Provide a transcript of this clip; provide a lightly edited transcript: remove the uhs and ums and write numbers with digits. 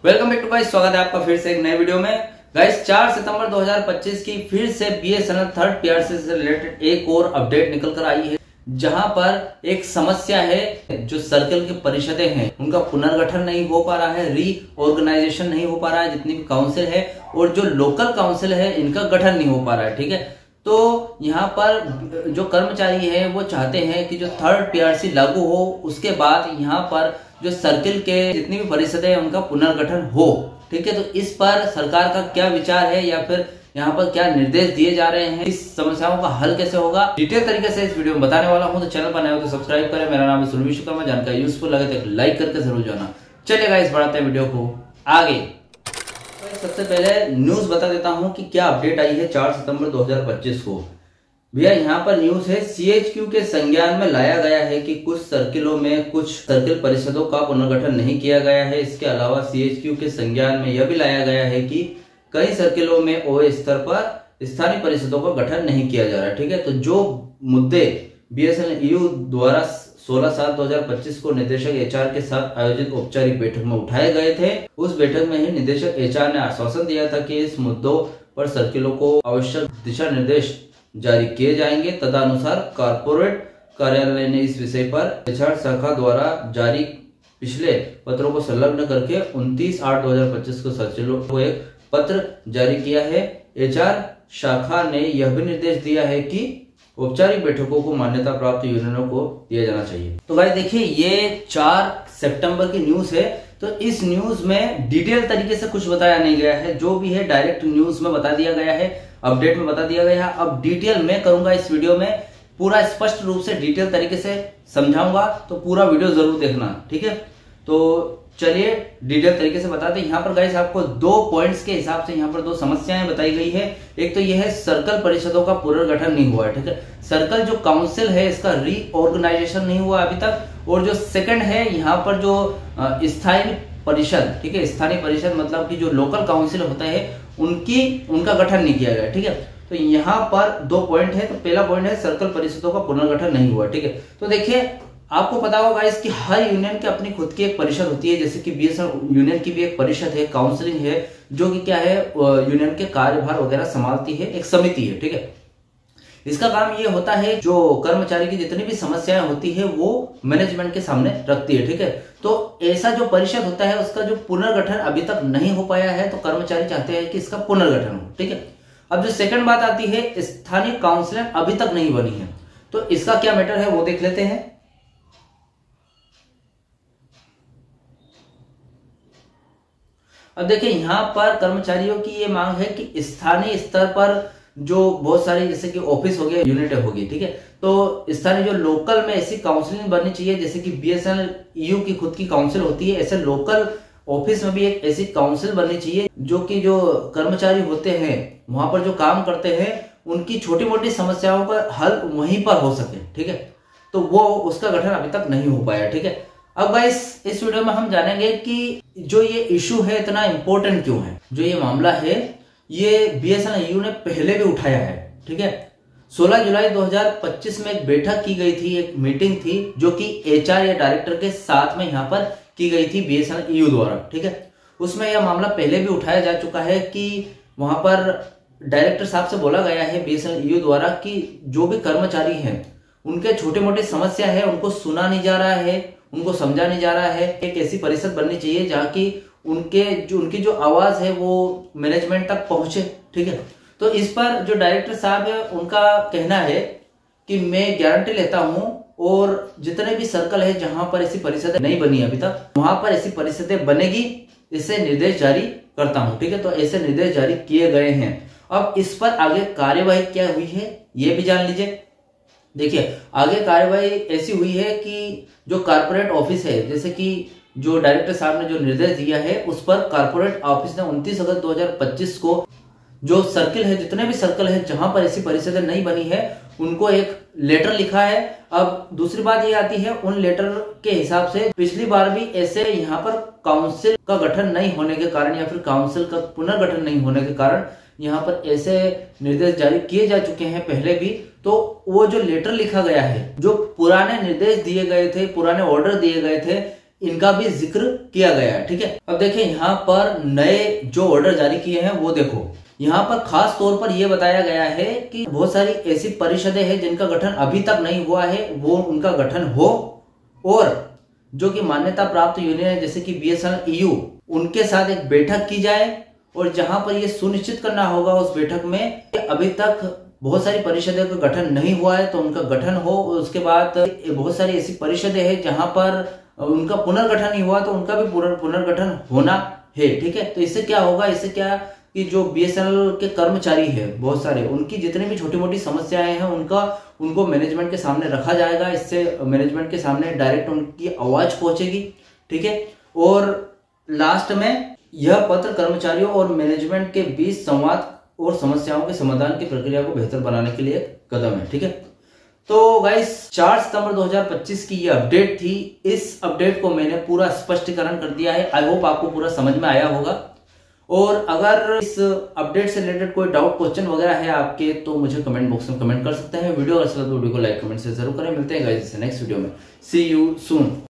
Welcome back to guys, स्वागत है आपका फिर से एक नए वीडियो में। गाइस 4 सितंबर 2025 की फिर से बीएसएनएल थर्ड पीआरसी से रिलेटेड एक और अपडेट निकल कर आई है, जहां पर एक समस्या है। जो सर्कल की परिषदें हैं उनका पुनर्गठन नहीं हो पा रहा है, रीऑर्गेनाइजेशन नहीं हो पा रहा है, जितनी भी काउंसिल है और जो लोकल काउंसिल है इनका गठन नहीं हो पा रहा है। ठीक है, तो यहाँ पर जो कर्मचारी है वो चाहते हैं कि जो थर्ड पीआरसी लागू हो उसके बाद यहाँ पर जो सर्किल के जितनी भी परिषदें हैं उनका पुनर्गठन हो। ठीक है, तो इस पर सरकार का क्या विचार है या फिर यहाँ पर क्या निर्देश दिए जा रहे हैं, इस समस्याओं का हल कैसे होगा, डिटेल तरीके से इस वीडियो में बताने वाला हूँ। तो चैनल पर नए हो तो सब्सक्राइब करें। मेरा नाम है सुरभि शुक्ला, जानकारी यूजफुल लगे तो लाइक करके जरूर जाना। चलिएगा इस बढ़ाते हैं वीडियो को आगे। सबसे पहले न्यूज बता देता हूँ कि क्या अपडेट आई है 4 सितंबर 2025 को। भैया यहाँ पर न्यूज है, सीएचक्यू के संज्ञान में लाया गया है कि कुछ सर्किलों में कुछ सर्किल परिषदों का पुनर्गठन नहीं किया गया है। इसके अलावा सीएचक्यू के संज्ञान में यह भी लाया गया है कि कई सर्किलों में ओए स्तर पर स्थानीय परिषदों का गठन नहीं किया जा रहा है। ठीक है, तो जो मुद्दे बीएसएनएल ईयू द्वारा 16/7/2025 को निदेशक एचआर के साथ आयोजित औपचारिक बैठक में उठाए गए थे, उस बैठक में ही निदेशक एचआर ने आश्वासन दिया था कि इस मुद्दों पर सर्किलों को आवश्यक दिशा निर्देश जारी किए जाएंगे। तदनुसार कॉर्पोरेट कार्यालय ने इस विषय पर एचआर शाखा द्वारा जारी पिछले पत्रों को संलग्न करके 29/8/2025 को सर्किलों को एक पत्र जारी किया है। एचआर शाखा ने यह भी निर्देश दिया है कि औपचारिक बैठकों को मान्यता प्राप्त यूनियनों को दिया जाना चाहिए। तो भाई देखिए, ये 4 सितंबर की न्यूज है। तो इस न्यूज में डिटेल तरीके से कुछ बताया नहीं गया है, जो भी है डायरेक्ट न्यूज में बता दिया गया है, अपडेट में बता दिया गया है। अब डिटेल मैं करूंगा इस वीडियो में, पूरा स्पष्ट रूप से डिटेल तरीके से समझाऊंगा, तो पूरा वीडियो जरूर देखना। ठीक है, तो चलिए डिटेल तरीके से बताते हैं। यहाँ पर गाइस आपको 2 पॉइंट्स के हिसाब से यहाँ पर 2 समस्याएं बताई गई है। एक तो यह है सर्कल परिषदों का पुनर्गठन नहीं हुआ है। ठीक है, सर्कल जो काउंसिल है इसका रीऑर्गेनाइजेशन नहीं हुआ अभी तक। और जो सेकंड है यहाँ पर जो स्थायी परिषद, ठीक है, स्थानीय परिषद मतलब कि जो लोकल काउंसिल होता है उनका गठन नहीं किया गया। ठीक है, तो यहाँ पर 2 पॉइंट है। तो पहला पॉइंट है सर्कल परिषदों का पुनर्गठन नहीं हुआ। ठीक है, तो देखिए आपको पता होगा गाइस कि हर यूनियन की अपनी खुद की एक परिषद होती है। जैसे कि बीएसएनएल यूनियन की भी एक परिषद है, काउंसलिंग है, जो कि क्या है यूनियन के कार्यभार वगैरह संभालती है, एक समिति है। ठीक है, इसका काम ये होता है जो कर्मचारी की जितनी भी समस्याएं होती है वो मैनेजमेंट के सामने रखती है। ठीक है, तो ऐसा जो परिषद होता है उसका जो पुनर्गठन अभी तक नहीं हो पाया है, तो कर्मचारी चाहते हैं कि इसका पुनर्गठन हो। ठीक है, अब जो सेकंड बात आती है, स्थानीय काउंसिल अभी तक नहीं बनी है, तो इसका क्या मैटर है वो देख लेते हैं। अब देखिए यहाँ पर कर्मचारियों की ये मांग है कि स्थानीय स्तर पर जो बहुत सारी जैसे कि ऑफिस हो गया, यूनिटें होगी। ठीक है, तो स्थानीय जो लोकल में ऐसी काउंसिलिंग बननी चाहिए, जैसे कि बीएसएनएल ईयू की खुद की काउंसिल होती है, ऐसे लोकल ऑफिस में भी एक ऐसी काउंसिल बननी चाहिए जो कि जो कर्मचारी होते हैं वहां पर जो काम करते हैं उनकी छोटी मोटी समस्याओं का हल वहीं पर हो सके। ठीक है, तो वो उसका गठन अभी तक नहीं हो पाया। ठीक है, अब गाइस इस वीडियो में हम जानेंगे कि जो ये इशू है इतना इंपॉर्टेंट क्यों है। जो ये मामला है ये बीएसएनएल ईयू ने पहले भी उठाया है। ठीक है, 16 जुलाई 2025 में एक बैठक की गई थी, एक मीटिंग थी जो कि एचआर या डायरेक्टर के साथ में यहाँ पर की गई थी बीएसएनएल ईयू द्वारा। ठीक है, उसमें यह मामला पहले भी उठाया जा चुका है कि वहां पर डायरेक्टर साहब से बोला गया है बीएसएनएल ईयू द्वारा कि जो भी कर्मचारी हैं उनके छोटे मोटे समस्या है उनको सुना नहीं जा रहा है, उनको समझा नहीं जा रहा है। एक ऐसी परिषद बननी चाहिए जहाँ की उनकी जो आवाज है वो मैनेजमेंट तक पहुंचे। ठीक है, तो इस पर जो डायरेक्टर साहब है उनका कहना है कि मैं गारंटी लेता हूं और जितने भी सर्कल है जहां पर ऐसी परिषदें नहीं बनी अभी तक वहां पर ऐसी परिषदें बनेगी, इससे निर्देश जारी करता हूं। ठीक है, तो ऐसे निर्देश जारी किए गए हैं। अब इस पर आगे कार्यवाही क्या हुई है ये भी जान लीजिए। देखिए आगे कार्यवाही ऐसी हुई है कि जो कारपोरेट ऑफिस है, जैसे कि जो डायरेक्टर साहब ने जो निर्देश दिया है उस पर कारपोरेट ऑफिस ने 29 अगस्त 2025 को जो सर्किल है, जितने भी सर्कल है जहां पर ऐसी परिषदें नहीं बनी है उनको एक लेटर लिखा है। अब दूसरी बात ये आती है, उन लेटर के हिसाब से पिछली बार भी ऐसे यहाँ पर काउंसिल का गठन नहीं होने के कारण या फिर काउंसिल का पुनर्गठन नहीं होने के कारण यहाँ पर ऐसे निर्देश जारी किए जा चुके हैं पहले भी। तो वो जो लेटर लिखा गया है, जो पुराने निर्देश दिए गए थे, पुराने ऑर्डर दिए गए थे, इनका भी जिक्र किया गया है। ठीक है, अब देखिए यहाँ पर नए जो ऑर्डर जारी किए हैं वो देखो, यहाँ पर खास तौर पर यह बताया गया है कि बहुत सारी ऐसी परिषदें हैं जिनका गठन अभी तक नहीं हुआ है, वो उनका गठन हो, और जो कि मान्यता प्राप्त यूनियन है जैसे कि BSNL EU, उनके साथ एक बैठक की जाए, और जहां पर यह सुनिश्चित करना होगा उस बैठक में कि अभी तक बहुत सारी परिषदों का गठन नहीं हुआ है तो उनका गठन हो। उसके बाद बहुत सारी ऐसी परिषदें हैं जहां पर उनका पुनर्गठन नहीं हुआ तो उनका भी पुनर्गठन होना है। ठीक है, तो इससे क्या होगा, इससे क्या कि जो BSNL के कर्मचारी है बहुत सारे, उनकी जितनी भी छोटी मोटी समस्याएं हैं उनको मैनेजमेंट के सामने रखा जाएगा। इससे मैनेजमेंट के सामने डायरेक्ट उनकी आवाज पहुंचेगी। ठीक है, और लास्ट में यह पत्र कर्मचारियों और मैनेजमेंट के बीच संवाद और समस्याओं के समाधान की प्रक्रिया को बेहतर बनाने के लिए एक कदम है। ठीक है, तो गाइस 4 सितंबर 2025 की ये अपडेट थी। इस अपडेट को मैंने पूरा स्पष्टीकरण कर दिया है। आई होप आपको पूरा समझ में आया होगा, और अगर इस अपडेट से रिलेटेड कोई डाउट क्वेश्चन वगैरह है आपके तो मुझे कमेंट बॉक्स में कमेंट कर सकते हैं। वीडियो अच्छा लगे तो वीडियो को लाइक कमेंट से जरूर करें। मिलते हैं गाइस नेक्स्ट वीडियो में। सी यू सून।